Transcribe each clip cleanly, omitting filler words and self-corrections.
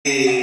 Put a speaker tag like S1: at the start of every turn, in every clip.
S1: Hare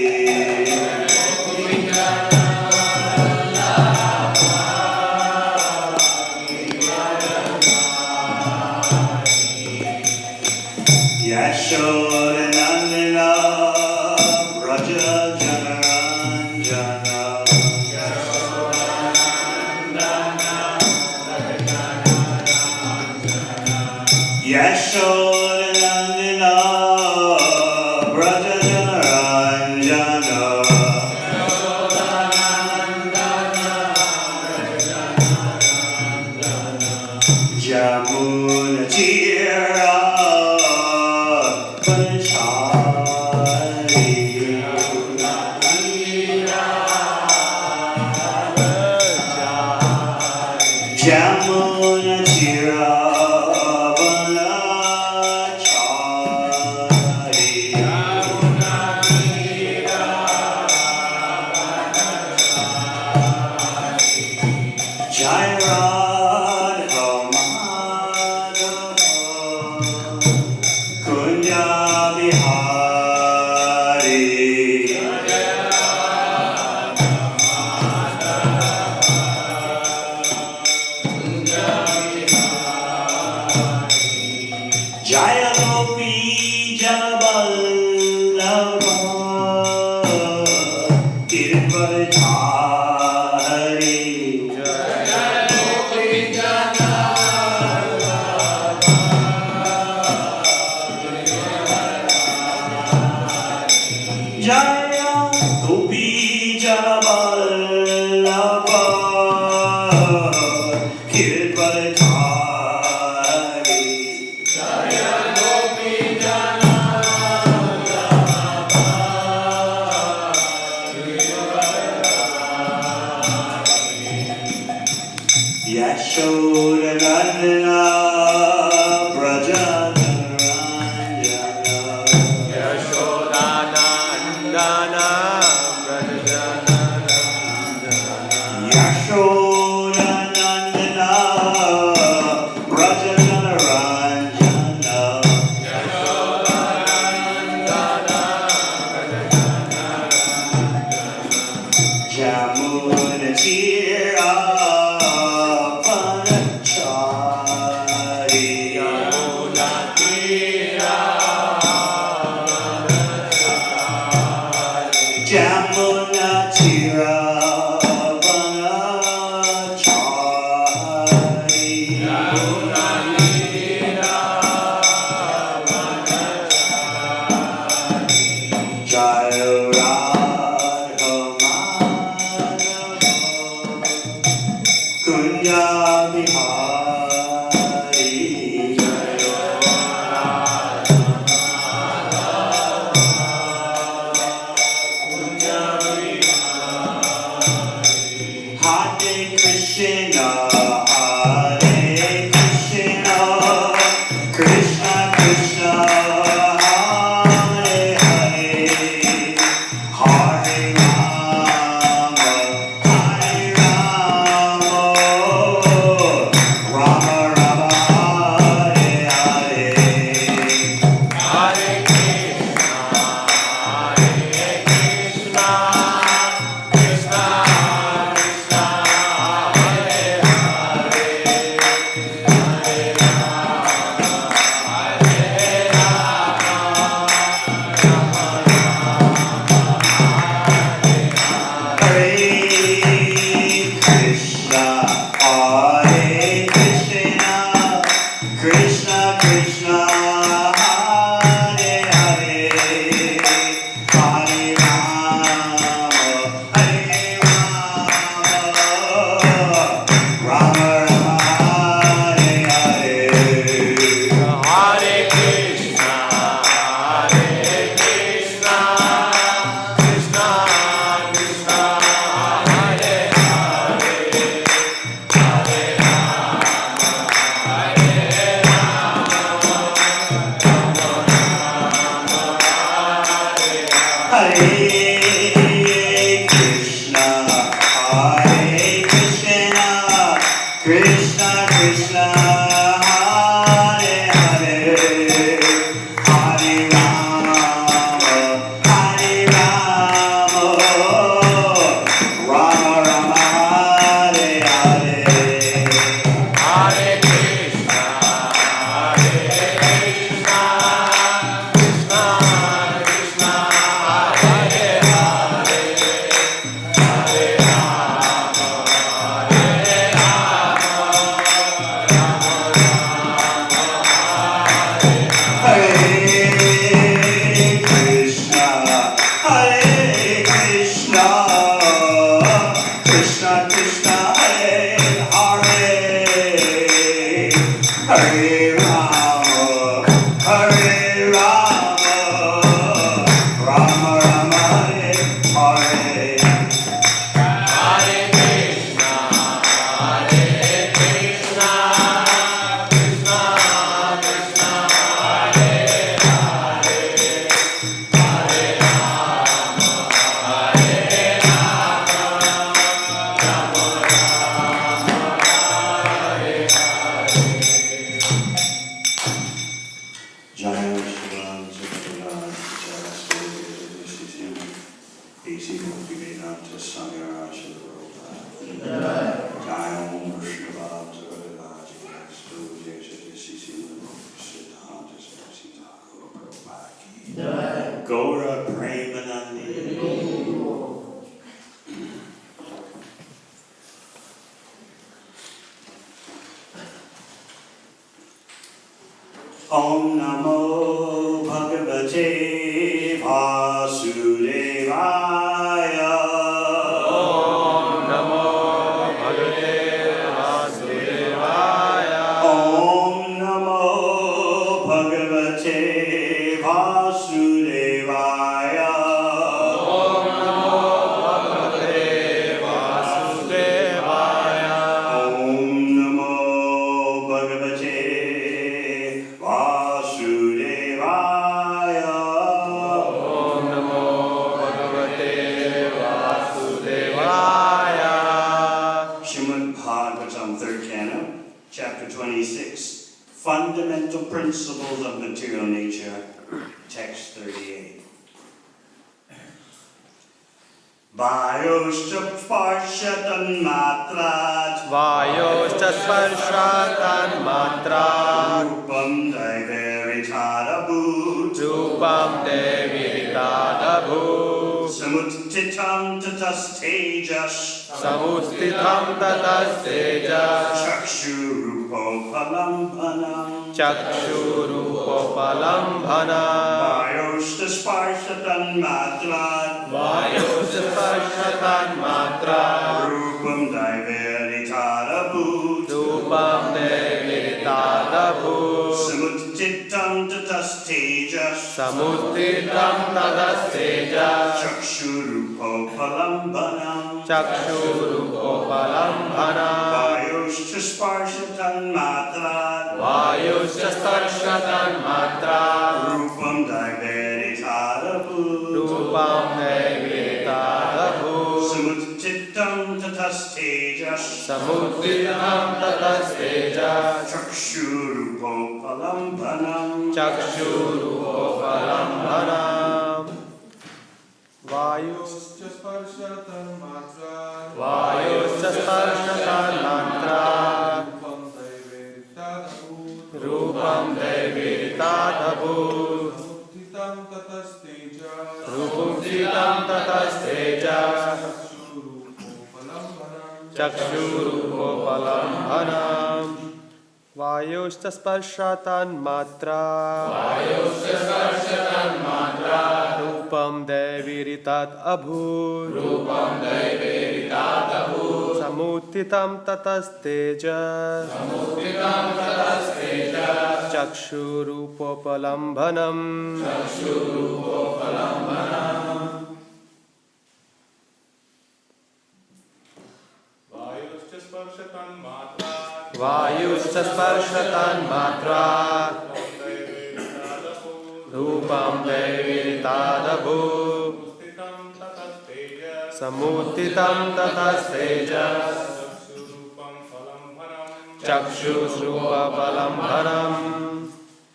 S1: Rama, A.C. Bhaktivedanta Swami Prabhupada. Jai Om Krishna Bhaktivedanta Prabhupada. Gaura Premanandi. Om Namo Bhagavate Vasudevaya.
S2: Om Namo Bhagavate Vasudevaya.
S1: Om Namo Bhagavate Vasudevaya.
S2: Om Namo Bhagavate Vasudevaya.
S1: Om Namo Bhagavate Vasudevaya.
S2: Om Namo Bhagavate Vasudevaya.
S1: Śrīmad Bhāgavatam, 3rd Canto, Chapter 26, Fundamental Principles of Material Nature, Text 38. Vayoscha sparshatan matrat.
S2: Vayoscha sparshatan matrat.
S1: Rupam daiveritadabhut.
S2: Rupam deviritadabhut.
S1: Samuttitam tatas tejas.
S2: Samuttitam tatas tejas.
S1: Chakshurupopalambhanam.
S2: Chakshurupopalambhanam.
S1: Vayoscha sparshatan matrat.
S2: Vayoscha sparshatan matrat.
S1: Rupam daiveritadabhut.
S2: Rupam deviritadabhut.
S1: Samuttitam tatas tejas.
S2: Samuttitam tatas tejas.
S1: Chakshurupopalambhanam.
S2: Chakshurupopalambhanam.
S1: Vayoscha sparshatan matrat.
S2: Vayoscha sparshatan matrat.
S1: Rupam daiveritadabhut.
S2: Rupam deviritadabhut.
S1: Samuttitam tatas tejas.
S2: Samuttitam tatas tejas.
S1: Chakshurupopalambhanam.
S2: Chakshurupopalambhanam. Vayoscha
S3: sparshatan matrat.
S2: Vayoscha sparshatan matrat. Rupam deviritadabhut.
S3: Samuttitam tatas tejas.
S2: Rupam tatas tejas. Chakshurupopalambhanam. Vayoscha sparshatan matrat. Vayoscha sparshatan matrat. Rupam deviritadabhut. Rupam deviritadabhut. Samuttitam tatas tejas. Samuttitam tatas tejas. Chakshurupopalambhanam. Chakshurupopalambhanam.
S3: Vayoscha sparshatan matrat.
S2: Vayoscha sparshatan matrat. Rupam deviritadabhut. Samuttitam tatas tejas. Chakshurupopalambhanam.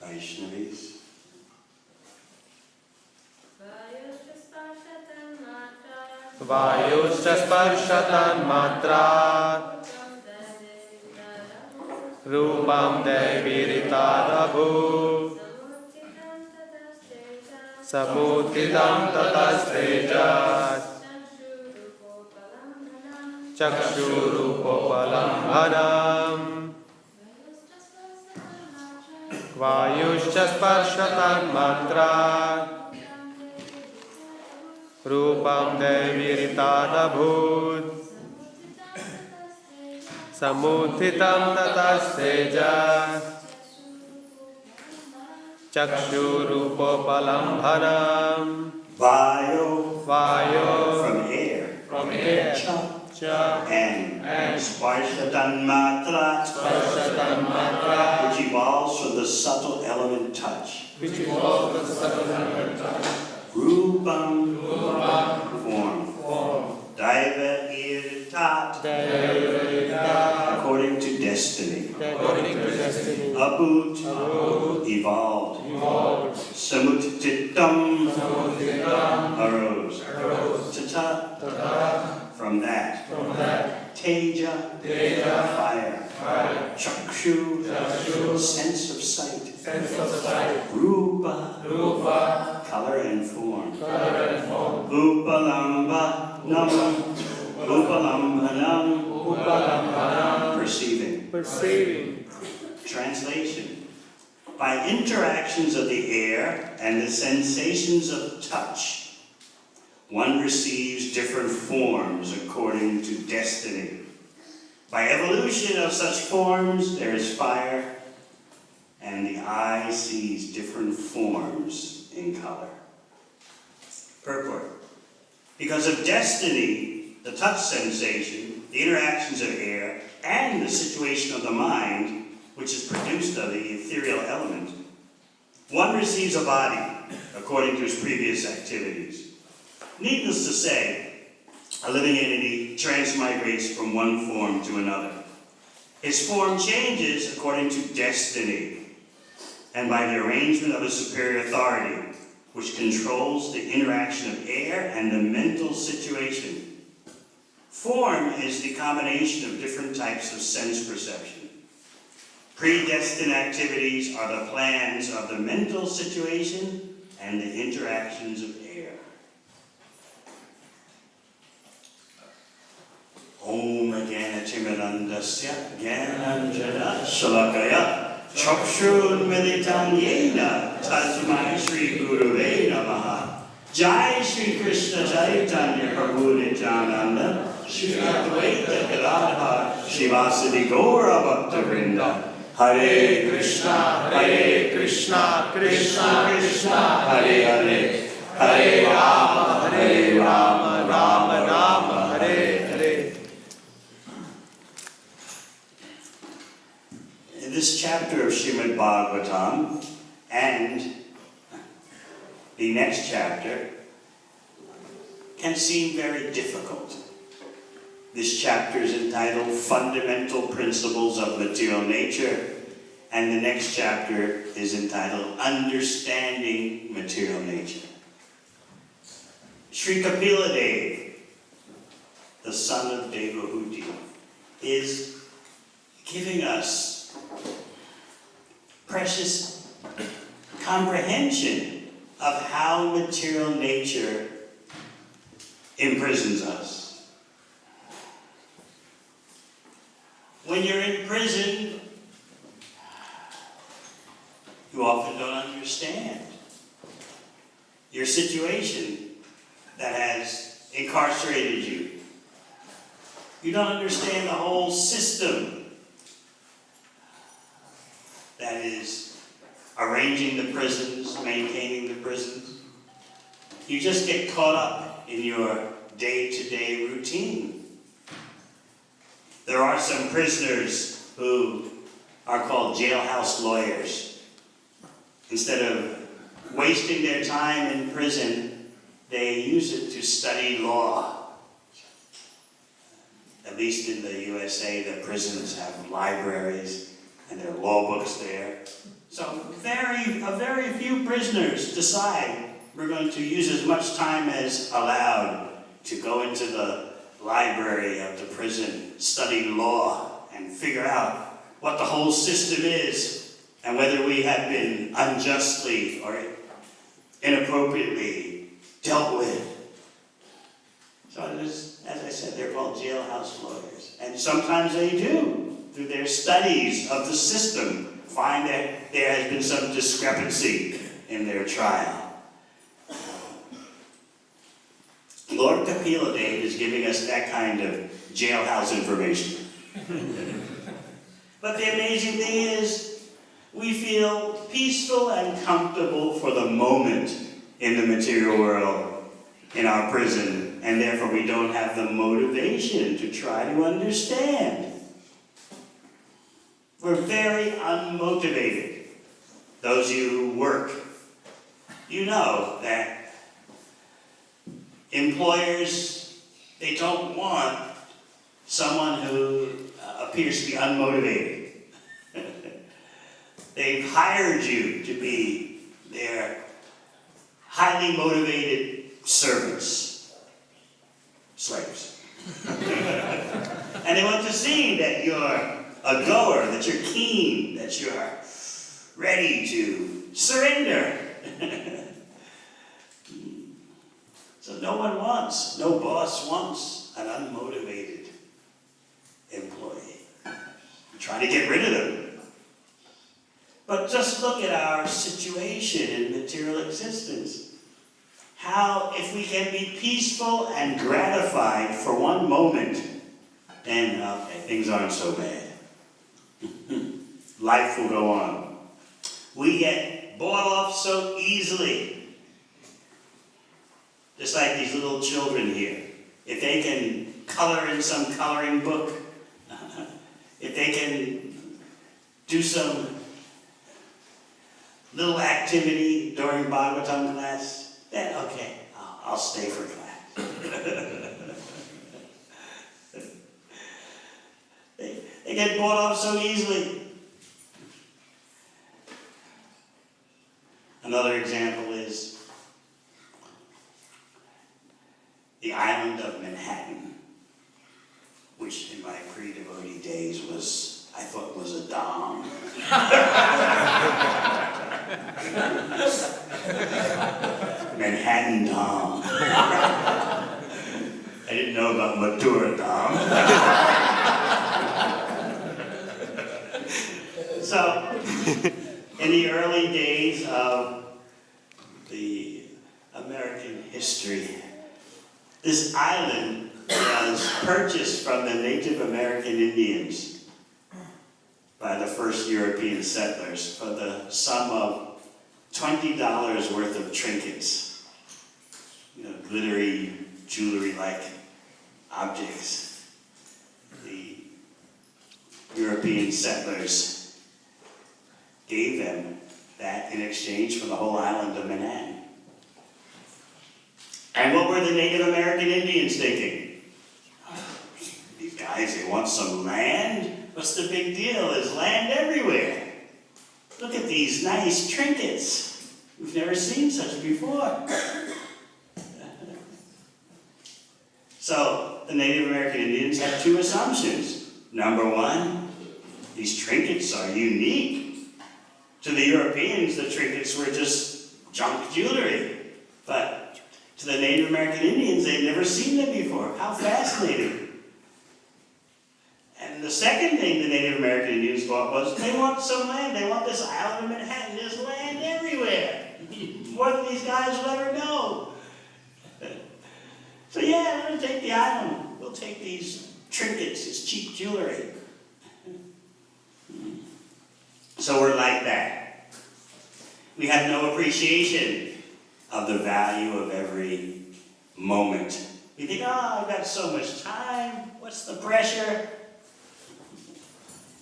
S1: Vaishnavis.
S2: Vayoscha sparshatan matrat. Rupam deviritadabhut. Samuttitam tatas tejas. Chakshurupopalambhanam. Vayoscha sparshatan matrat. Rupam deviritadabhut. Samuttitam tatas tejas. Chakshurupopalambhanam.
S1: Vayo.
S2: Vayo.
S1: From air.
S2: From air. Cha.
S1: And sparshatan matrat.
S2: Sparshatan matrat.
S1: Which evolves from the subtle element touch.
S2: Which evolves from the subtle element touch.
S1: Rupam.
S2: Form.
S1: Daiva iritat. According to destiny.
S2: According to destiny.
S1: Abhut. Evolved. Samuttitam. Arose. Tata. Upalambanam, perceiving.
S2: Perceiving.
S1: Translation: by interactions of the air and the sensations of touch, one receives different forms according to destiny. By evolution of such forms, there is fire, and the eye sees different forms in color. Purport: because of destiny, the touch sensation, the interactions of air, and the situation of the mind, which is produced of the ethereal element, one receives a body according to his previous activities. Needless to say, a living entity transmigrates from one form to another. His form changes according to destiny and by the arrangement of a superior authority, which controls the interaction of air and the mental situation. Form is the combination of different types of sense perception. Predestined activities are the plans of the mental situation and the interactions of air. Om Jnana-Timirandasya Jnananjana Shalakaya Chakshurun Militam Yena Tasmai Shri Guruve Namaha. Jai Shri Krishna Chaitanya Prabhu Nityananda Shri Advaita Gadadhar Shivasadi Gaura Bhaktivedanta. Hare Krishna, Krishna Krishna, Hare Hare, Hare Rama, Rama Rama, Hare Hare. In this chapter of Śrīmad Bhāgavatam and the next chapter can seem very difficult. This chapter is entitled Fundamental Principles of Material Nature, and the next chapter is entitled Understanding Material Nature. Sri Kapila Dev, the son of Devahuti, is giving us precious comprehension of how material nature imprisons us. When you're in prison, you often don't understand your situation that has incarcerated you. You don't understand the whole system that is arranging the prisons, maintaining the prisons. You just get caught up in your day-to-day routine. There are some prisoners who are called jailhouse lawyers. Instead of wasting their time in prison, they use it to study law. At least in the USA, the prisons have libraries and there are law books there. So very few prisoners decide we're going to use as much time as allowed to go into the library of the prison, study law, and figure out what the whole system is and whether we have been unjustly or inappropriately dealt with. So as I said, they're called jailhouse lawyers. And sometimes they do, through their studies of the system, find that there has been some discrepancy in their trial. Lord Kapila Dev is giving us that kind of jailhouse information. But the amazing thing is, we feel peaceful and comfortable for the moment in the material world, in our prison, and therefore we don't have the motivation to try to understand. We're very unmotivated. Those of you who work, you know that employers, they don't want someone who appears to be unmotivated. They've hired you to be their highly motivated servants, slaves. And they want to see that you're a goer, that you're keen, that you're ready to surrender. So no boss wants an unmotivated employee. We're trying to get rid of them. But just look at our situation in material existence. How, if we can be peaceful and gratified for one moment, then, okay, things aren't so bad. Life will go on. We get bought off so easily. Just like these little children here. If they can color in some coloring book, if they can do some little activity during Bhagavatam class, then okay, I'll stay for class. They get bought off so easily. Another example is the island of Manhattan, which in my pre-devotee days I thought was a dom. Manhattan dom. I didn't know about Mathura dom. So, in the early days of the American history, this island was purchased from the Native American Indians by the first European settlers for the sum of $20 worth of trinkets. Glittery, jewelry-like objects. The European settlers gave them that in exchange for the whole island of Manhattan. And what were the Native American Indians thinking? These guys, they want some land? What's the big deal? There's land everywhere. Look at these nice trinkets. We've never seen such before. So, the Native American Indians had two assumptions. Number one, these trinkets are unique. To the Europeans, the trinkets were just junk jewelry. But to the Native American Indians, they'd never seen them before. How fascinating. And the second thing the Native American Indians thought was, they want some land. They want this island of Manhattan. There's land everywhere. More than these guys will ever know. So yeah, we're going to take the island. We'll take these trinkets, this cheap jewelry. So we're like that. We have no appreciation of the value of every moment. We think, I've got so much time. What's the pressure?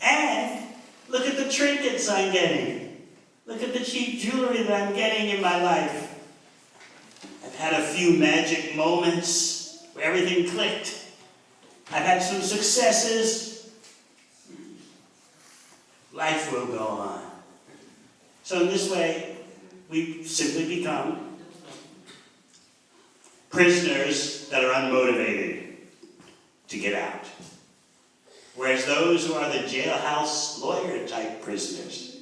S1: And look at the trinkets I'm getting. Look at the cheap jewelry that I'm getting in my life. I've had a few magic moments where everything clicked. I've had some successes. Life will go on. So in this way, we simply become prisoners that are unmotivated to get out. Whereas those who are the jailhouse lawyer type prisoners,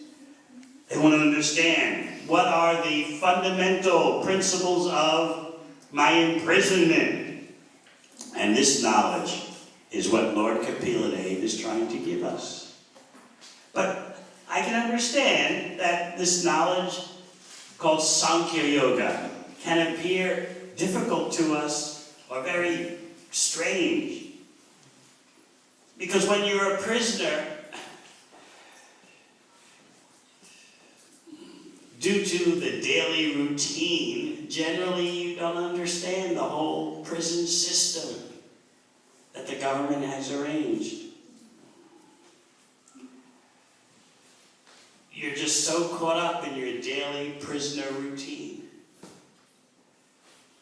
S1: they want to understand what are the fundamental principles of my imprisonment. And this knowledge is what Lord Kapila Dev is trying to give us. But I can understand that this knowledge, called Sankhya Yoga, can appear difficult to us or very strange. Because when you're a prisoner, due to the daily routine, generally you don't understand the whole prison system that the government has arranged. You're just so caught up in your daily prisoner routine.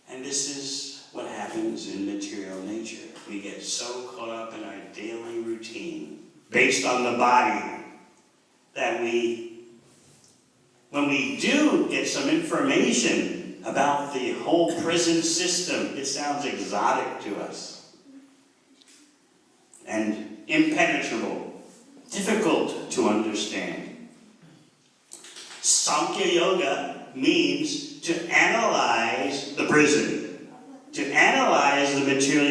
S1: And this is what happens in material nature. We get so caught up in our daily routine, based on the body, that when we do get some information about the whole prison system, it sounds exotic to us. And impenetrable, difficult to understand. Sankhya Yoga means to analyze the prison.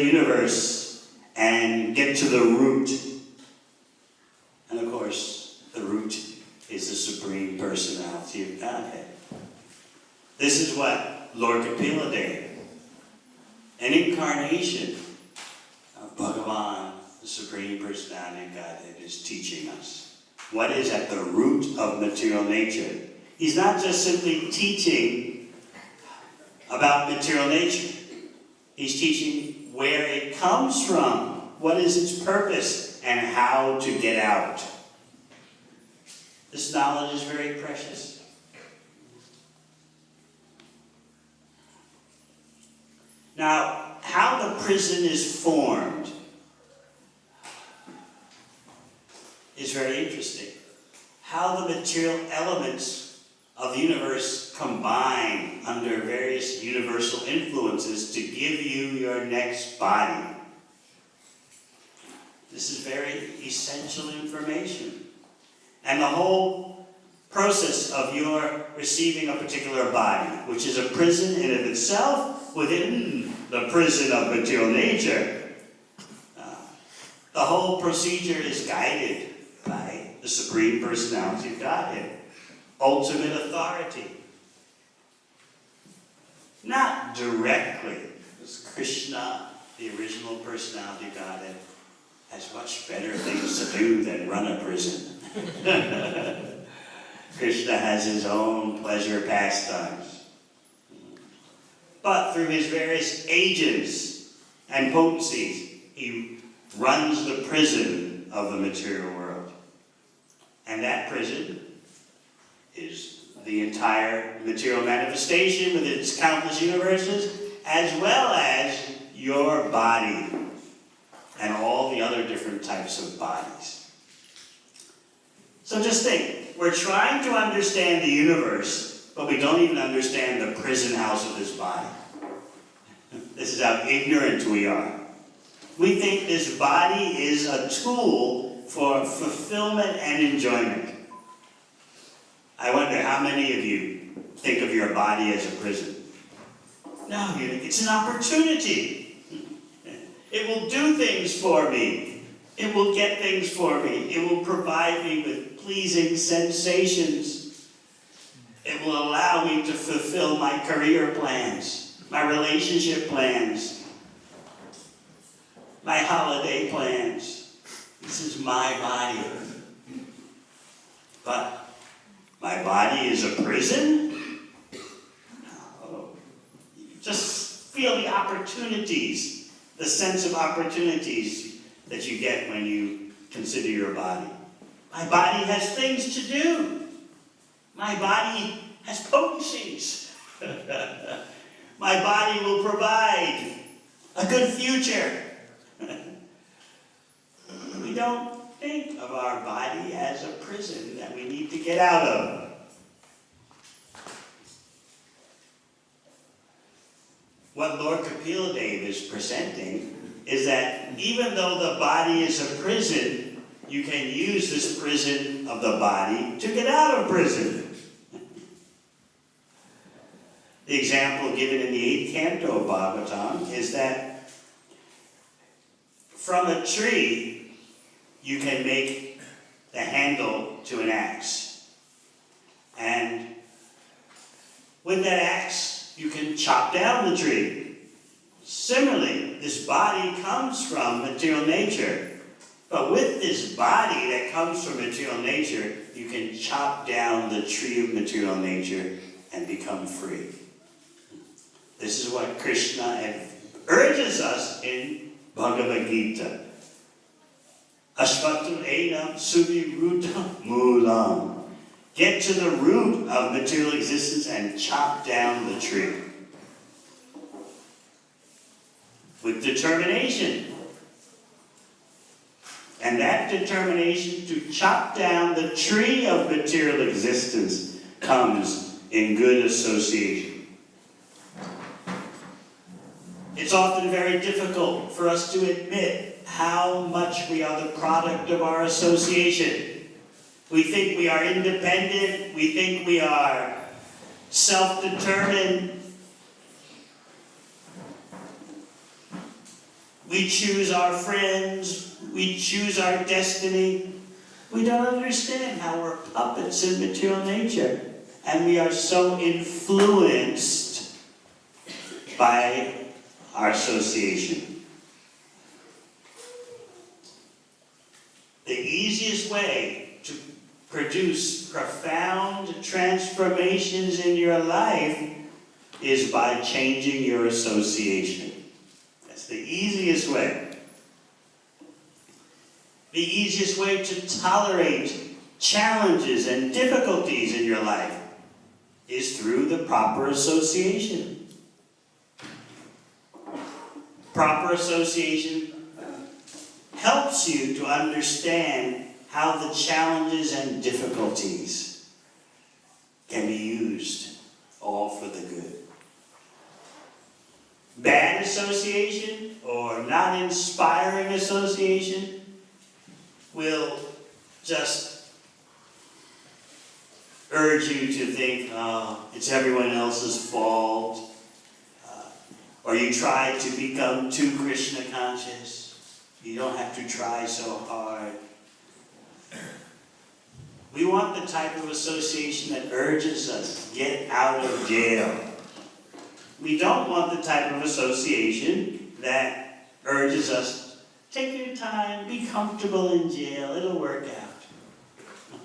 S1: universe and get to the root. And of course, the root is the Supreme Personality of Godhead. This is what Lord Kapila Deva, an incarnation of Bhagavan, the Supreme Personality of Godhead, is teaching us. What is at the root of material nature? He's not just simply teaching about material nature. He's teaching where it comes from, what is its purpose, and how to get out. This knowledge is very precious. Now, how the prison is formed is very interesting. How the material elements of the universe combine under various universal influences to give you your next body. This is very essential information. And the whole process of your receiving a particular body, which is a prison in of itself within the prison of material nature, the whole procedure is guided by the Supreme Personality of Godhead, ultimate authority. Not directly, because Krishna, the original personality of Godhead, has much better things to do than run a prison. Krishna has his own pleasure pastimes. But through his various agents and potencies, he runs the prison of the material world. And that prison is the entire material manifestation with its countless universes, as well as your body and all the other different types of bodies. So just think, we're trying to understand the universe, but we don't even understand the prison house of this body. This is how ignorant we are. We think this body is a tool for fulfillment and enjoyment. I wonder how many of you think of your body as a prison? No, you think it's an opportunity. It will do things for me. It will get things for me. It will provide me with pleasing sensations. It will allow me to fulfill my career plans, my relationship plans, my holiday plans. This is my body. But my body is a prison? No. Just feel the opportunities, the sense of opportunities that you get when you consider your body. My body has things to do. My body has potencies. My body will provide a good future. We don't think of our body as a prison that we need to get out of. What Lord Kapila Deva is presenting is that even though the body is a prison, you can use this prison of the body to get out of prison. The example given in the 8th canto of Bhagavatam is that from a tree, you can make the handle to an axe. And with that axe, you can chop down the tree. Similarly, this body comes from material nature. But with this body that comes from material nature, you can chop down the tree of material nature and become free. This is what Krishna urges us in Bhagavad Gita. Ashvatu enam suviruta mulam. Get to the root of material existence and chop down the tree. With determination. And that determination to chop down the tree of material existence comes in good association. It's often very difficult for us to admit how much we are the product of our association. We think we are independent. We think we are self-determined. We choose our friends, we choose our destiny. We don't understand how we're puppets in material nature. And we are so influenced by our association. The easiest way to produce profound transformations in your life is by changing your association. That's the easiest way. The easiest way to tolerate challenges and difficulties in your life is through the proper association. Proper association helps you to understand how the challenges and difficulties can be used all for the good. Bad association or not inspiring association will just urge you to think, oh, it's everyone else's fault. Or you try to become too Krishna conscious. You don't have to try so hard. We want the type of association that urges us, get out of jail. We don't want the type of association that urges us, take your time, be comfortable in jail, it'll work out.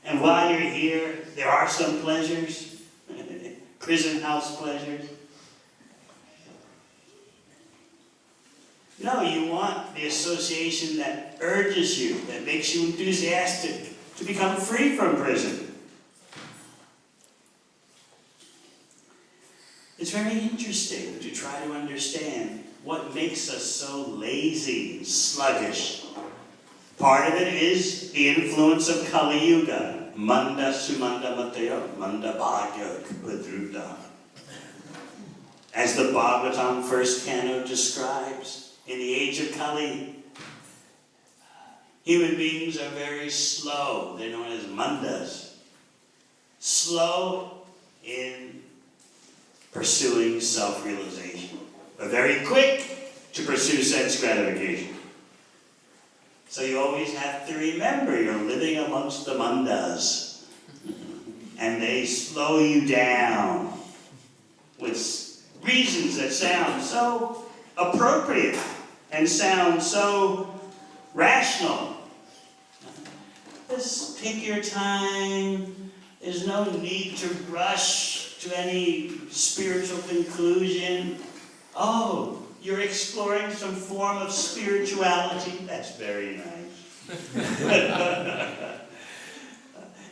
S1: And while you're here, there are some pleasures, prison house pleasures. No, you want the association that urges you, that makes you enthusiastic to become free from prison. It's very interesting to try to understand what makes us so lazy and sluggish. Part of it is the influence of Kali Yuga. Manda sumanda matayo, manda bhagya kvadruta. As the Bhagavatam first canto describes, in the age of Kali, human beings are very slow. They're known as mandas. Slow in pursuing self-realization, but very quick to pursue sense gratification. So you always have to remember you're living amongst the mandas, and they slow you down with reasons that sound so appropriate and sound so rational. Just take your time. There's no need to rush to any spiritual conclusion. Oh, you're exploring some form of spirituality? That's very nice.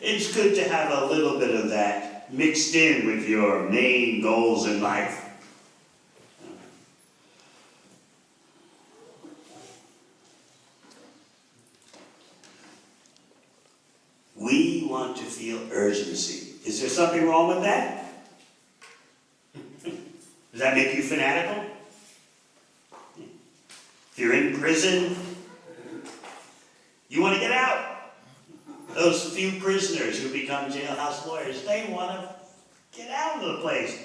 S1: It's good to have a little bit of that mixed in with your main goals in life. We want to feel urgency. Is there something wrong with that? Does that make you fanatical? If you're in prison, you want to get out. Those few prisoners who become jailhouse lawyers, they want to get out of the place.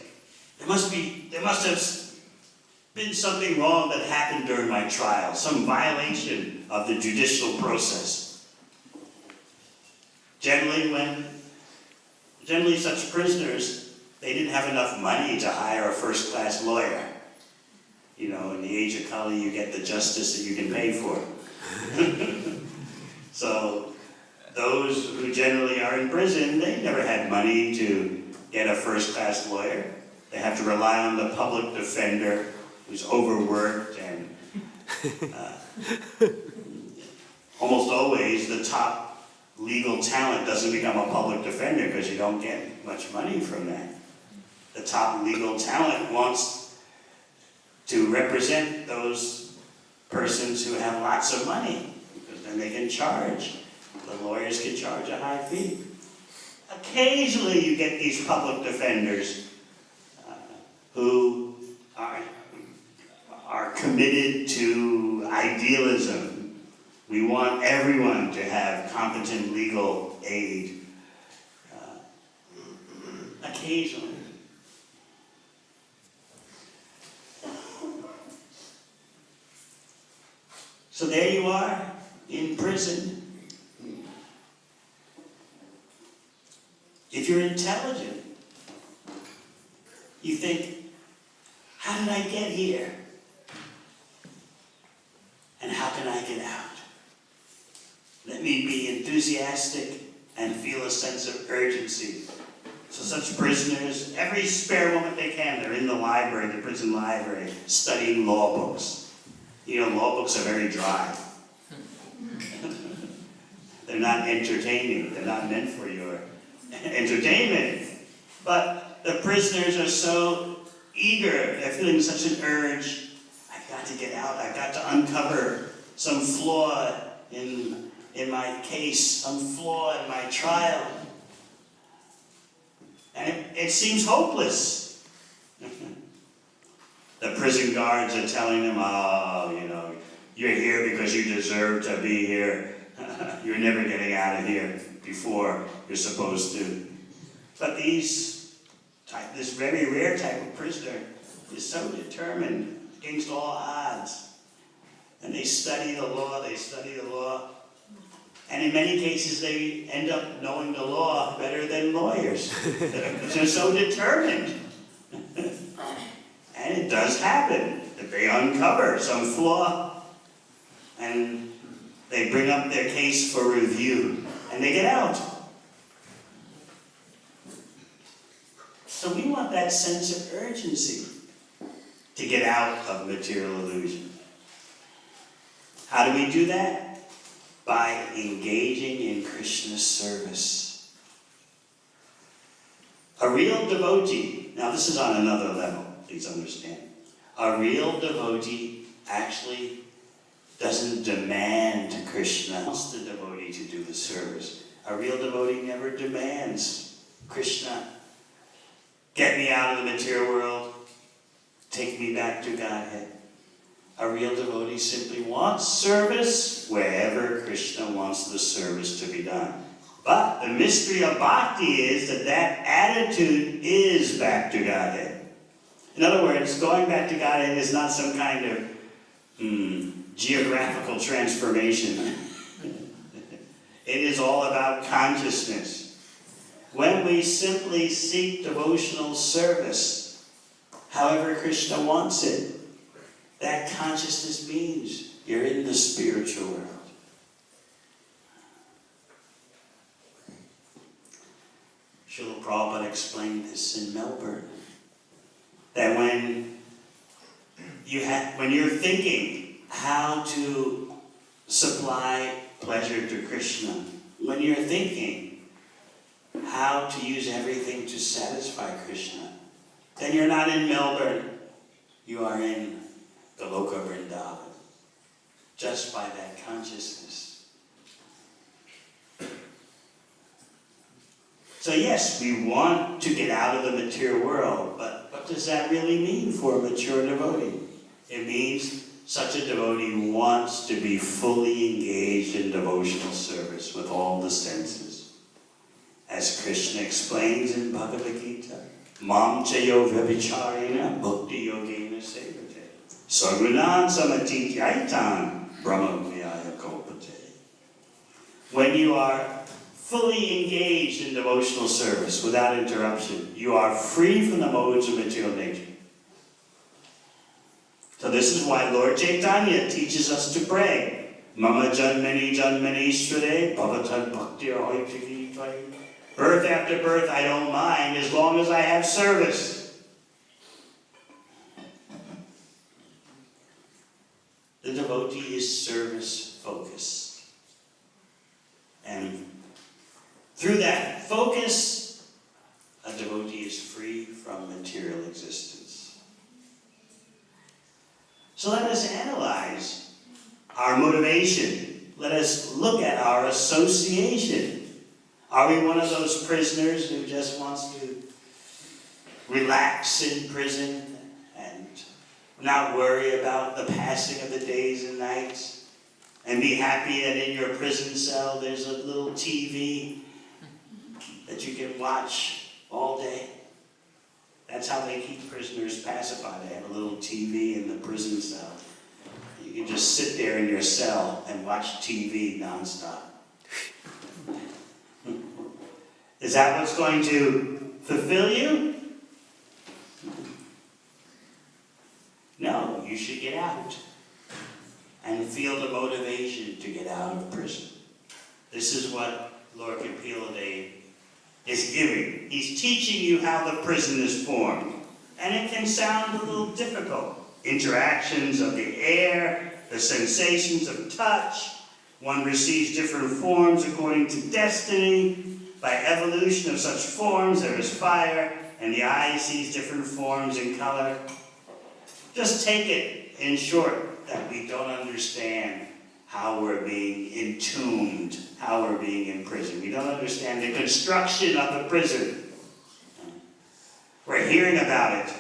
S1: There must have been something wrong that happened during my trial, some violation of the judicial process. Generally such prisoners, they didn't have enough money to hire a first-class lawyer. You know, in the age of Kali, you get the justice that you can pay for. So those who generally are in prison, they never had money to get a first-class lawyer. They have to rely on the public defender who's overworked, and almost always the top legal talent doesn't become a public defender because you don't get much money from that. The top legal talent wants to represent those persons who have lots of money, because then they can charge. The lawyers can charge a high fee. Occasionally you get these public defenders who are committed to idealism. We want everyone to have competent legal aid. Occasionally. So there you are, in prison. If you're intelligent, you think, how did I get here? And how can I get out? Let me be enthusiastic and feel a sense of urgency. So such prisoners, every spare moment they can, they're in the library, the prison library, studying law books. You know, law books are very dry. They're not entertaining. They're not meant for your entertainment. But the prisoners are so eager. They're feeling such an urge. I've got to get out. I've got to uncover some flaw in my case, some flaw in my trial. And it seems hopeless. The prison guards are telling them, oh, you know, you're here because you deserve to be here. You're never getting out of here before you're supposed to. But this very rare type of prisoner is so determined against all odds. And they study the law, and in many cases they end up knowing the law better than lawyers. They're so determined. And it does happen that they uncover some flaw and they bring up their case for review and they get out. So we want that sense of urgency to get out of material illusion. How do we do that? By engaging in Krishna's service. A real devotee, now this is on another level, please understand. A real devotee actually doesn't demand Krishna. Wants the devotee to do the service. A real devotee never demands Krishna. Get me out of the material world. Take me back to Godhead. A real devotee simply wants service wherever Krishna wants the service to be done. But the mystery of bhakti is that attitude is back to Godhead. In other words, going back to Godhead is not some kind of geographical transformation. It is all about consciousness. When we simply seek devotional service, however Krishna wants it, that consciousness means you're in the spiritual world. Srila Prabhupada explained this in Melbourne. That when you're thinking how to supply pleasure to Krishna, when you're thinking how to use everything to satisfy Krishna, then you're not in Melbourne, you are in the Loka Vrindavan, just by that consciousness. So yes, we want to get out of the material world, but what does that really mean for a mature devotee? It means such a devotee wants to be fully engaged in devotional service with all the senses. As Krishna explains in Bhagavad Gita, Mam chayo vyabhicharena bhakti yogena sevate. Sargunan samatityayitan brahma vyaya kopate. When you are fully engaged in devotional service without interruption, you are free from the modes of material nature. So this is why Lord Chaitanya teaches us to pray. Mama janmani janmani shrade bhavatad bhakti ahoyachiki tvai. Birth after birth, I don't mind as long as I have service. The devotee is service-focused. And through that focus, a devotee is free from material existence. So let us analyze our motivation. Let us look at our association. Are we one of those prisoners who just wants to relax in prison and not worry about the passing of the days and nights, and be happy that in your prison cell there's a little TV that you can watch all day? That's how they keep prisoners pacified. They have a little TV in the prison cell. You can just just sit there in your cell and watch TV nonstop. Is that what's going to fulfill you? No, you should get out and feel the motivation to get out of prison. This is what Lord Kapila is giving. He's teaching you how the prison is formed. And it can sound a little difficult. Interactions of the air, the sensations of touch. One receives different forms according to destiny. By evolution of such forms, there is fire, and the eye sees different forms in color. Just take it, in short, that we don't understand how we're being entombed, how we're being imprisoned. We don't understand the construction of the prison. We're hearing about it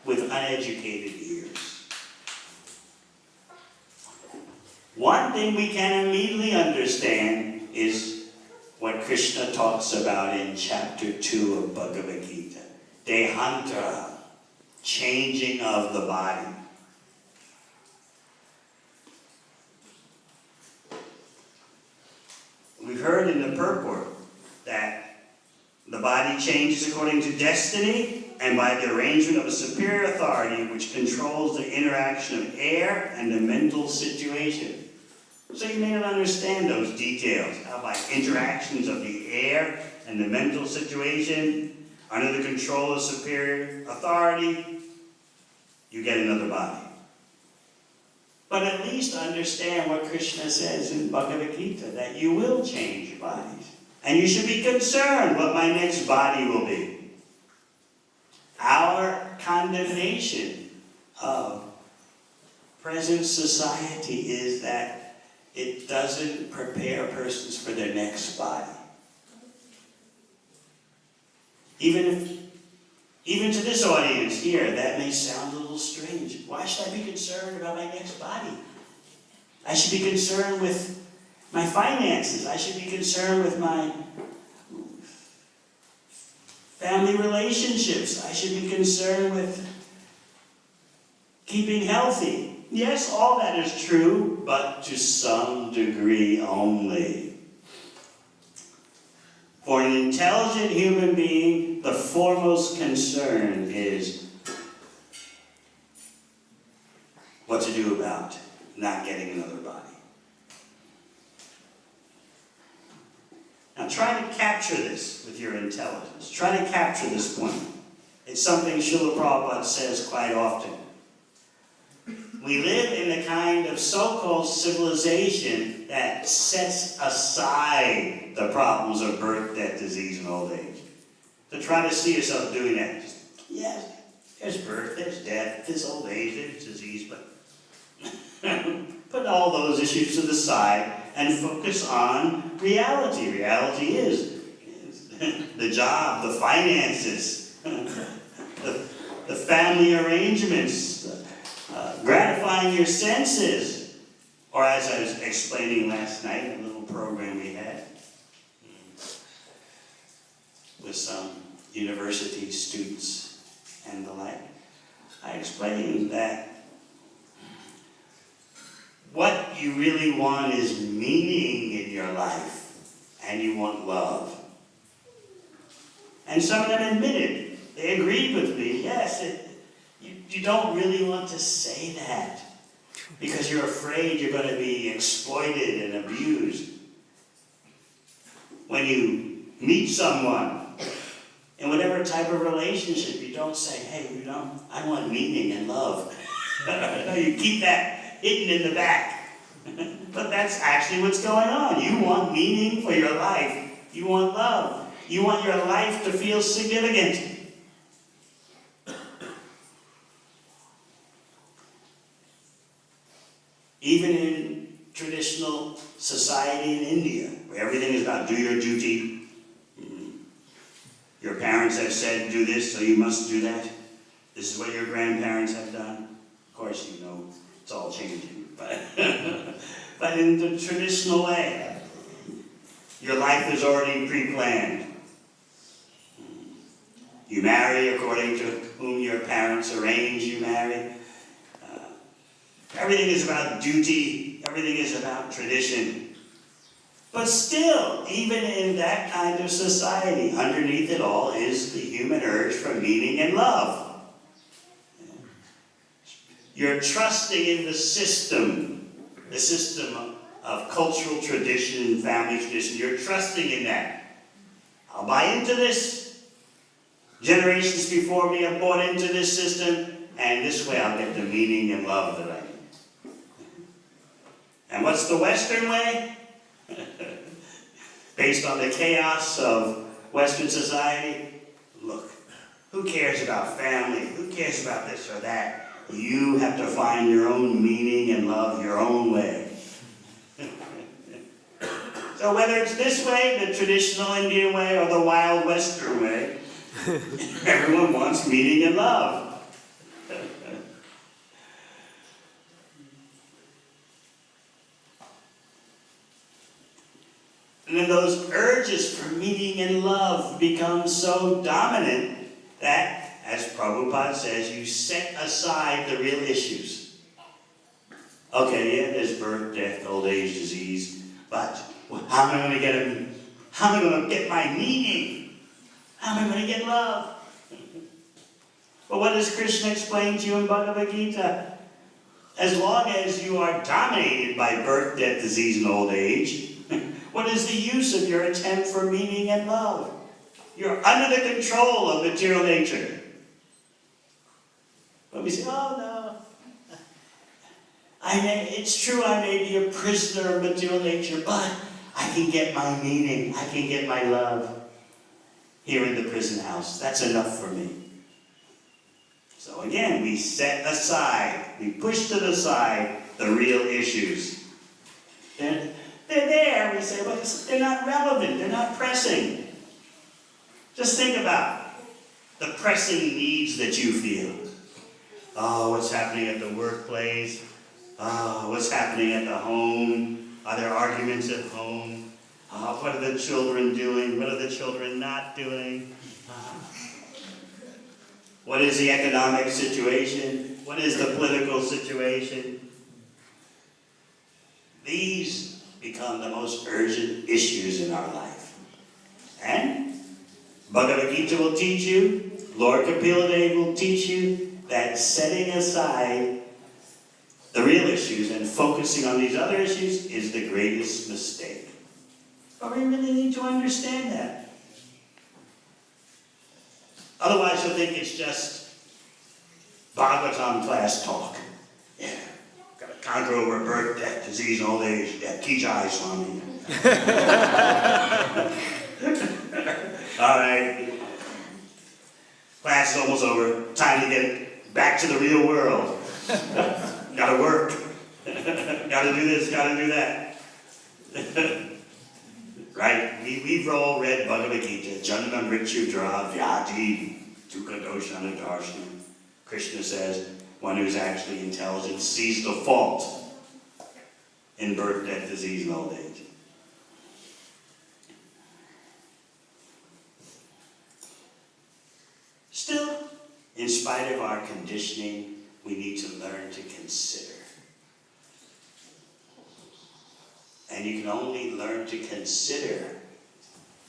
S1: with uneducated ears. One thing we can immediately understand is what Krishna talks about in chapter 2 of Bhagavad Gita. Dehantara, changing of the body. We've heard in the purport that the body changes according to destiny and by the arrangement of a superior authority which controls the interaction of air and the mental situation. So you may not understand those details, how by interactions of the air and the mental situation under the control of superior authority, you get another body. But at least understand what Krishna says in Bhagavad Gita, that you will change bodies. And you should be concerned what my next body will be. Our condemnation of present society is that it doesn't prepare persons for their next body. Even to this audience here, that may sound a little strange. Why should I be concerned about my next body? I should be concerned with my finances. I should be concerned with my family relationships. I should be concerned with keeping healthy. Yes, all that is true, but to some degree only. For an intelligent human being, the foremost concern is what to do about not getting another body. Now try to capture this with your intelligence. Try to capture this point. It's something Srila Prabhupada says quite often. We live in a kind of so-called civilization that sets aside the problems of birth, death, disease, and old age. To try to see yourself doing that. Yes, there's birth, there's death, there's old age, there's disease, but put all those issues to the side and focus on reality. Reality is the job, the finances, the family arrangements, gratifying your senses. Or as I was explaining last night in a little program we had with some university students and the like, I explained that what you really want is meaning in your life, and you want love. And some of them admitted, they agreed with me, yes, you don't really want to say that because you're afraid you're going to be exploited and abused. When you meet someone, in whatever type of relationship, you don't say, hey, I want meaning and love. No, you keep that hidden in the back. But that's actually what's going on. You want meaning for your life. You want love. You want your life to feel significant. Even in traditional society in India, where everything is about do your duty. Your parents have said do this, so you must do that. This is what your grandparents have done. Of course, you know, it's all changing. But in the traditional way, your life is already pre-planned. You marry according to whom your parents arrange you marry. Everything is about duty. Everything is about tradition. But still, even in that kind of society, underneath it all is the human urge for meaning and love. You're trusting in the system of cultural tradition, family tradition. You're trusting in that. I'll buy into this. Generations before me have bought into this system, and this way I'll get the meaning and love that I need. And what's the Western way? Based on the chaos of Western society, look, who cares about family? Who cares about this or that? You have to find your own meaning and love your own way. So whether it's this way, the traditional Indian way, or the wild Western way, everyone wants meaning and love. And then those urges for meaning and love become so dominant that, as Prabhupada says, you set aside the real issues. Okay, yeah, there's birth, death, old age, disease, but how am I going to get him? How am I going to get my meaning? How am I going to get love? Well, what does Krishna explain to you in Bhagavad Gita? As long as you are dominated by birth, death, disease, and old age, what is the use of your attempt for meaning and love? You're under the control of material nature. But we say, oh no, it's true I may be a prisoner of material nature, but I can get my meaning, I can get my love here in the prison house. That's enough for me. So again, we set aside, we push to the side the real issues. They're there, we say, but they're not relevant, they're not pressing. Just think about the pressing needs that you feel. Oh, what's happening at the workplace? Oh, what's happening at the home? Are there arguments at home? What are the children doing? What are the children not doing? What is the economic situation? What is the political situation? These become the most urgent issues in our life. And Bhagavad Gita will teach you, Lord Kapila Dev will teach you that setting aside the real issues and focusing on these other issues is the greatest mistake. But we really need to understand that. Otherwise you'll think it's just Bhagavatam class talk. Yeah, gotta conquer over birth, death, disease, and old age. Yeah, Ki Jai, Swami. All right. Class is almost over. Time to get back to the real world. Gotta work. Gotta do this, gotta do that. Right? We've all read Bhagavad Gita. Janma Mrityu Dra Vyadi Dukkha Doshana Darshana. Krishna says, one who's actually intelligent sees the fault in birth, death, disease, and old age. Still, in spite of our conditioning, we need to learn to consider. And you can only learn to consider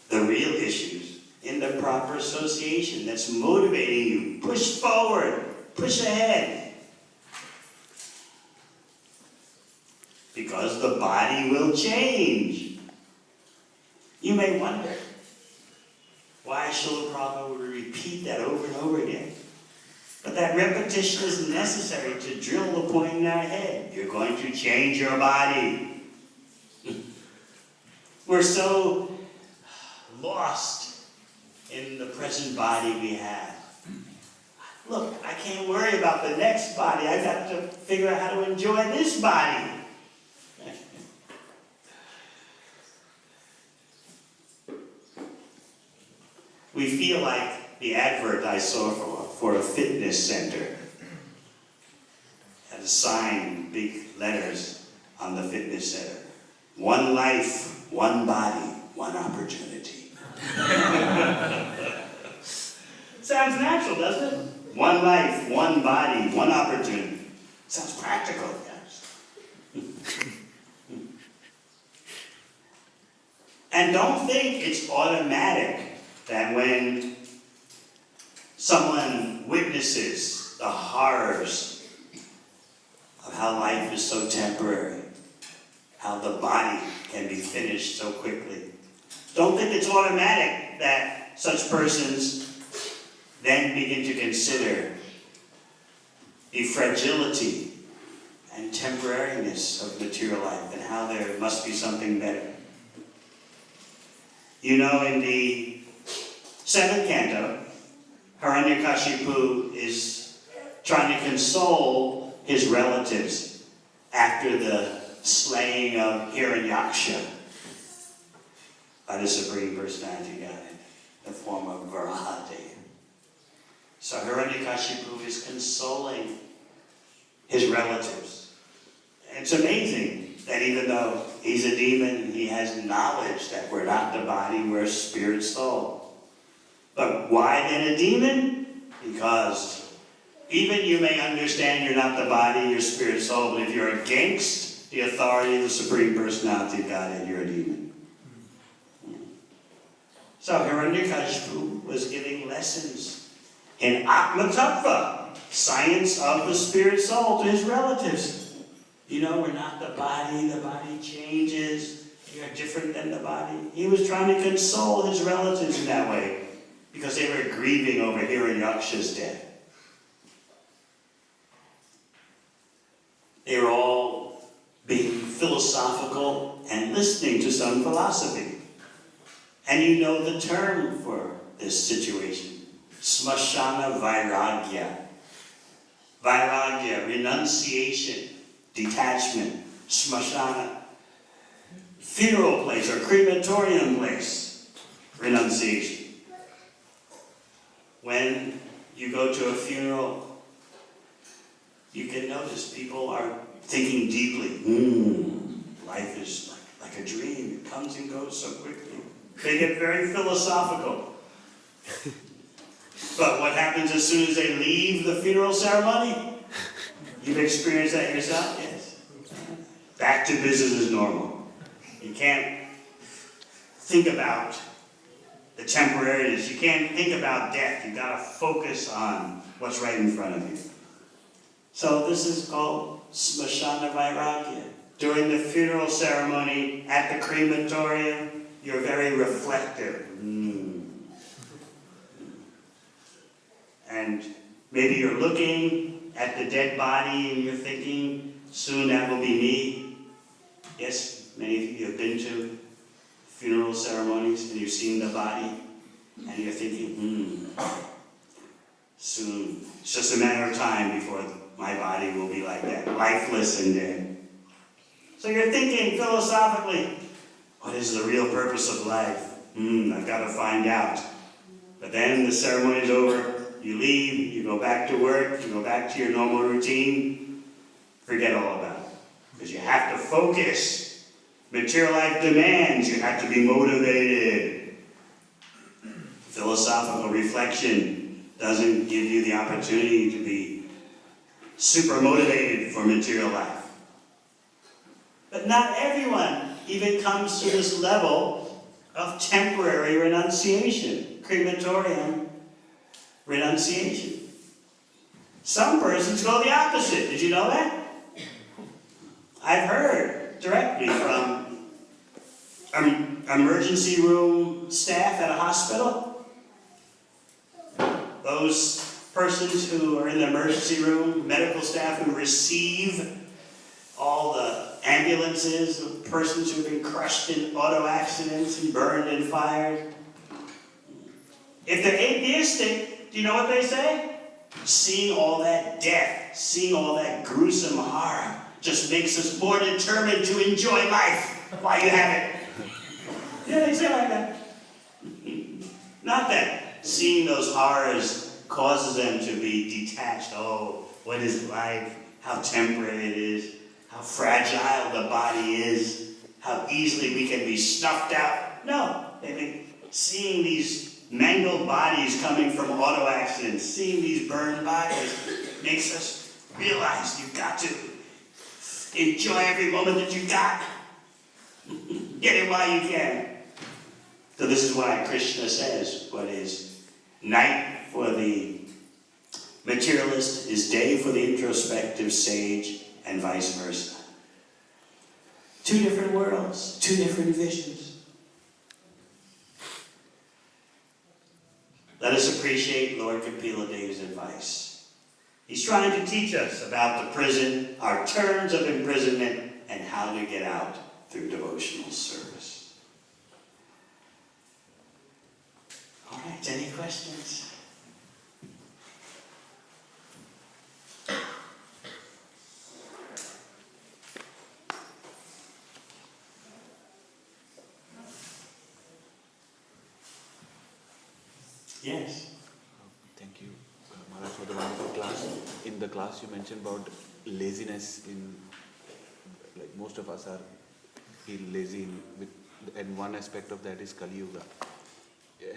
S1: the real issues in the proper association that's motivating you. Push forward, push ahead. Because the body will change. You may wonder why Srila Prabhupada would repeat that over and over again. But that repetition is necessary to drill the point in our head. You're going to change your body. We're so lost in the present body we have. Look, I can't worry about the next body. I've got to figure out how to enjoy this body. We feel like the advert I saw for a fitness center. Had a sign in big letters on the fitness center. One life, one body, one opportunity. Sounds natural, doesn't it? One life, one body, one opportunity. Sounds practical. And don't think it's automatic that when someone witnesses the horrors of how life is so temporary, how the body can be finished so quickly, don't think it's automatic that such persons then begin to consider the fragility and temporariness of material life and how there must be something better. You know, in the 7th canto, Hiranyakashipu is trying to console his relatives after the slaying of Hiranyaksha by the Supreme Personality God in the form of Varahadev. So Hiranyakashipu is consoling his relatives. It's amazing that even though he's a demon, he has knowledge that we're not the body, we're spirit soul. But why then a demon? Because even you may understand you're not the body, you're spirit soul, but if you're against the authority of the Supreme Personality of Godhead, you're a demon. So Hiranyakashipu was giving lessons in Atma Tattva, science of the spirit soul, to his relatives. You know, we're not the body changes, you're different than the body. He was trying to console his relatives in that way, because they were grieving over Hiranyaksha's death. They were all being philosophical and listening to some philosophy. And you know the term for this situation. Smashana Vairagya. Vairagya, renunciation, detachment. Smashana, funeral place or crematorium place, renunciation. When you go to a funeral, you can notice people are thinking deeply. Life is like a dream. It comes and goes so quickly. They get very philosophical. But what happens as soon as they leave the funeral ceremony? You've experienced that yourself? Yes. Back to business as normal. You can't think about the temporariness. You can't think about death. You've got to focus on what's right in front of you. So this is called Smashana Vairagya. During the funeral ceremony at the crematorium, you're very reflective. And maybe you're looking at the dead body and you're thinking, soon that will be me. Yes, many of you have been to funeral ceremonies and you've seen the body and you're thinking, soon. It's just a matter of time before my body will be like that, lifeless and dead. So you're thinking philosophically, what is the real purpose of life? I've got to find out. But then the ceremony is over. You leave, you go back to work, you go back to your normal routine, forget all about it. Because you have to focus. Material life demands, you have to be motivated. Philosophical reflection doesn't give you the opportunity to be super motivated for material life. But not everyone even comes to this level of temporary renunciation, crematorium renunciation. Some persons go the opposite. Did you know that? I've heard directly from emergency room staff at a hospital. Those persons who are in the emergency room, medical staff who receive all the ambulances of persons who have been crushed in auto accidents and burned and fired. If they're atheistic, do you know what they say? Seeing all that death, seeing all that gruesome horror just makes us more determined to enjoy life while you have it. Yeah, they say like that. Not that seeing those horrors causes them to be detached. Oh, what is life? How temporary it is. How fragile the body is. How easily we can be snuffed out. No, they've been seeing these mangled bodies coming from auto accidents, seeing these burned bodies makes us realize you've got to Enjoy every moment that you got. Get it while you can. So this is why Krishna says what is night for the materialist is day for the introspective sage, and vice versa. Two different worlds, two different visions. Let us appreciate Lord Kapila Dev's advice. He's trying to teach us about the prison, our terms of imprisonment, and how to get out through devotional service. All right, any questions? Yes.
S4: Thank you, Maharaj, for the wonderful class. In the class, you mentioned about laziness. Like most of us feel lazy and one aspect of that is Kali Yuga.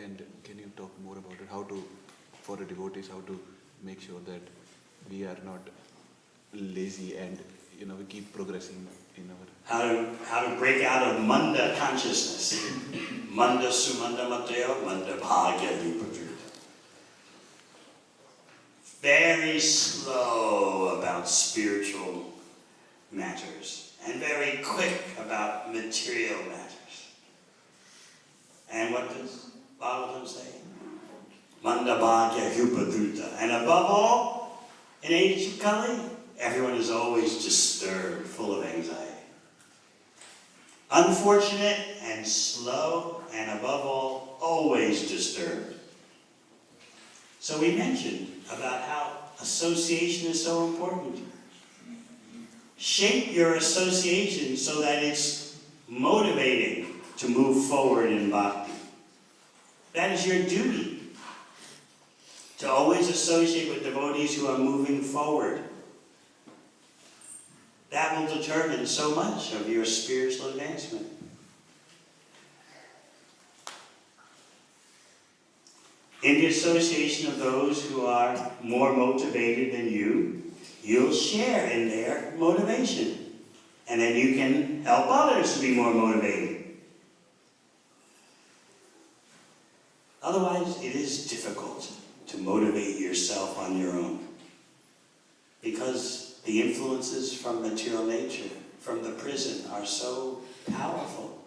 S4: And can you talk more about it? How to, for the devotees, how to make sure that we are not lazy and we keep progressing in our.
S1: How to break out of Manda consciousness. Manda sumanda mateo, Manda bhagya vipadruta. Very slow about spiritual matters and very quick about material matters. And what does Bhagavatam say? Manda bhagya vipadruta. And above all, in age of Kali, everyone is always disturbed, full of anxiety. Unfortunate and slow, and above all, always disturbed. So we mentioned about how association is so important. Shape your association so that it's motivating to move forward in bhakti. That is your duty, to always associate with devotees who are moving forward. That will determine so much of your spiritual advancement. In the association of those who are more motivated than you, you'll share in their motivation. And then you can help others to be more motivated. Otherwise, it is difficult to motivate yourself on your own. Because the influences from material nature, from the prison, are so powerful.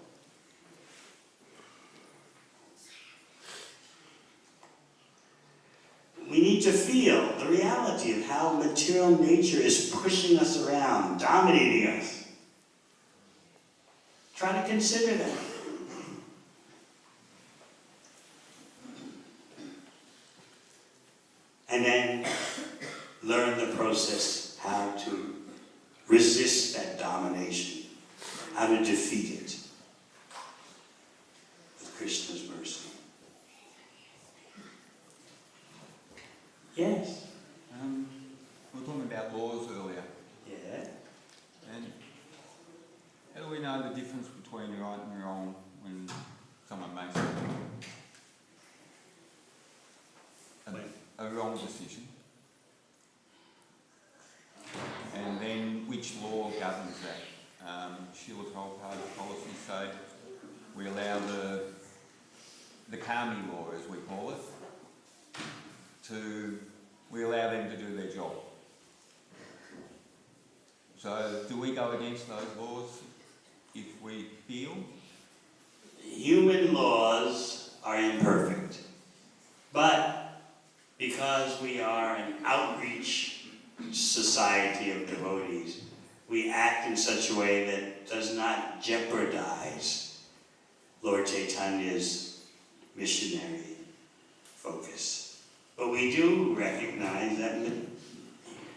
S1: We need to feel the reality of how material nature is pushing us around, dominating us. Try to consider that. And then learn the process, how to resist that domination, how to defeat it with Krishna's mercy. Yes?
S5: We were talking about laws earlier,
S1: Yeah?
S5: and how do we know the difference between right and wrong when someone makes a wrong decision? And then which law governs that? Srila Prabhupada's policy say we allow the karmi law, as we call it, we allow them to do their job. So do we go against those laws if we feel?
S1: Human laws are imperfect, but because we are an outreach society of devotees, we act in such a way that does not jeopardize Lord Chaitanya's missionary focus. But we do recognize that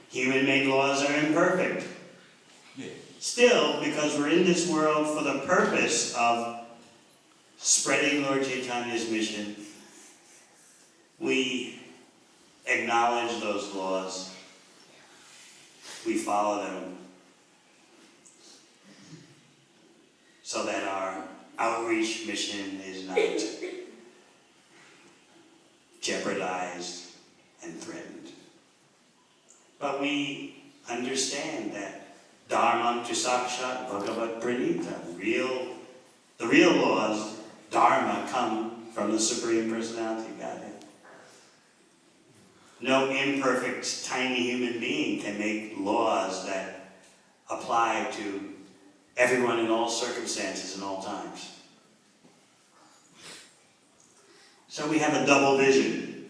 S1: human-made laws are imperfect.
S5: Yeah.
S1: Still, because we're in this world for the purpose of spreading Lord Chaitanya's mission, we acknowledge those laws. We follow them so that our outreach mission is not jeopardized and threatened. But we understand that Dharma to Sakshat Bhagavat Pranita. The real laws, Dharma, come from the Supreme Personality of Godhead. No imperfect, tiny human being can make laws that apply to everyone in all circumstances and all times. So we have a double vision.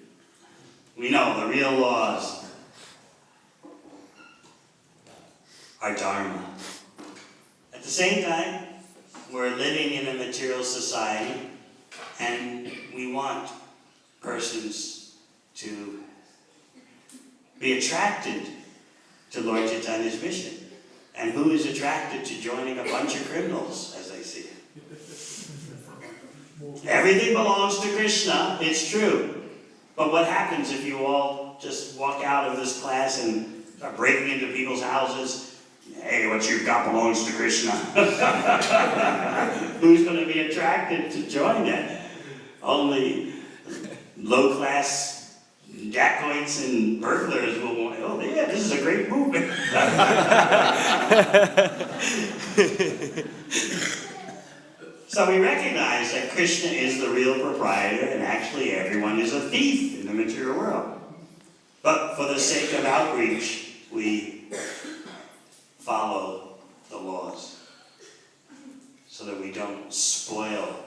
S1: We know the real laws are Dharma. At the same time, we're living in a material society, and we want persons to be attracted to Lord Chaitanya's mission. And who is attracted to joining a bunch of criminals, as I see it? Everything belongs to Krishna, it's true. But what happens if you all just walk out of this class and start breaking into people's houses? Hey, what you've got belongs to Krishna. Who's going to be attracted to join that? Only low-class dacoits and burglars will want, oh yeah, this is a great movement. So we recognize that Krishna is the real proprietor, and actually everyone is a thief in the material world. But for the sake of outreach, we follow the laws so that we don't spoil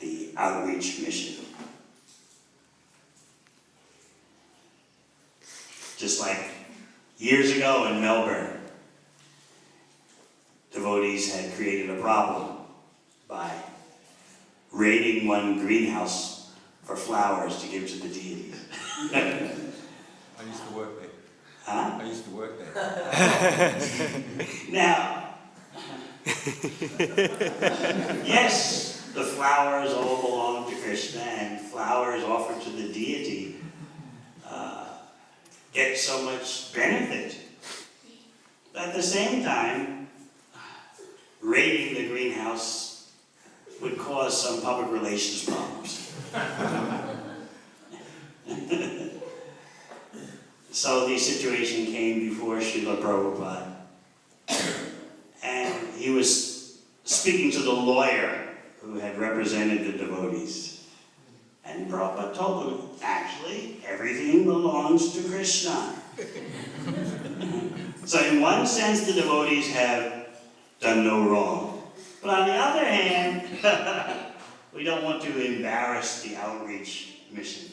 S1: the outreach mission. Just like years ago in Melbourne, devotees had created a problem by raiding one greenhouse for flowers to give to the deities.
S5: I used to work there.
S1: Huh?
S5: I used to work there.
S1: Now, yes, the flowers all belong to Krishna, and flowers offered to the deity get so much benefit. But at the same time, raiding the greenhouse would cause some public relations problems. So the situation came before Srila Prabhupada, and he was speaking to the lawyer who had represented the devotees. And Prabhupada told him, actually, everything belongs to Krishna. So in one sense, the devotees have done no wrong. But on the other hand, we don't want to embarrass the outreach mission.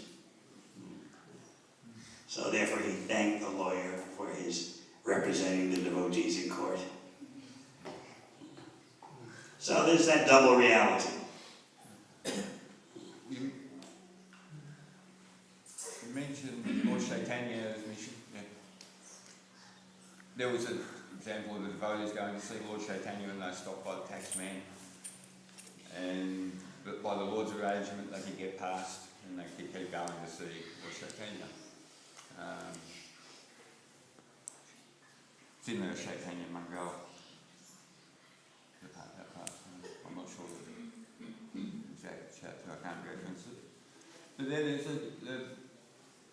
S1: So therefore he thanked the lawyer for his representing the devotees in court. So there's that double reality.
S5: You mentioned Lord Chaitanya's mission. Yeah. There was an example of the devotees going to see Lord Chaitanya and they stopped by the tax man. And but by the Lord's arrangement they could get past and they could keep going to see Lord Chaitanya. It's in the Chaitanya Mangal. That part. I'm not sure the exact chapter, I can't reference it. But then there's the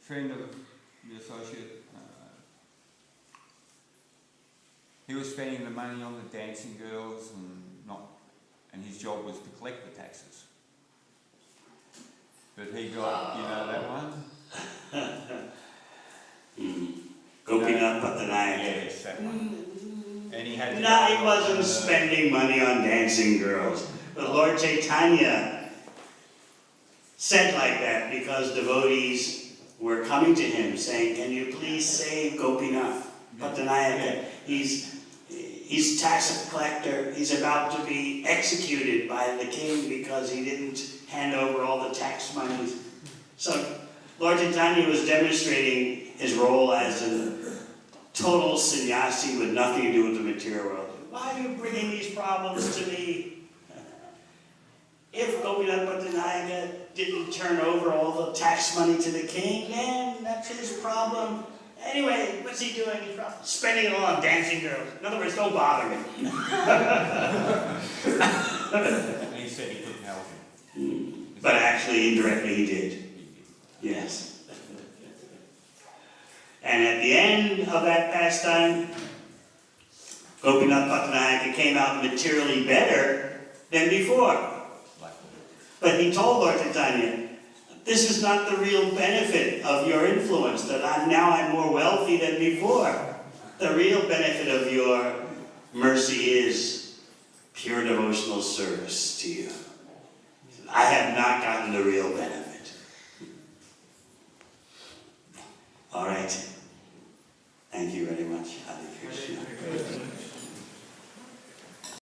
S5: friend of the associate, he was spending the money on the dancing girls and his job was to collect the taxes. But he got, you know that one?
S1: Gopinath Pattanayaka.
S5: Yes, that one. And he had to
S1: No, he wasn't spending money on dancing girls. But Lord Chaitanya said like that because devotees were coming to him saying, can you please save Gopinath Pattanayaka? He's tax collector. He's about to be executed by the king because he didn't hand over all the tax monies. So Lord Chaitanya was demonstrating his role as a total sannyasi with nothing to do with the material world. Why are you bringing these problems to me? If Gopinath Pattanayaka didn't turn over all the tax money to the king, then that's his problem. Anyway, what's he doing? He's spending it all on dancing girls. In other words, don't bother me.
S5: And he said he couldn't help him.
S1: But actually, indirectly, he did. Yes. And at the end of that pastime, Gopinath Pattanayaka came out materially better than before. But he told Lord Chaitanya, this is not the real benefit of your influence, that I'm more wealthy than before. The real benefit of your mercy is pure devotional service to you. I have not gotten the real benefit. All right. Thank you very much. Hare Krishna.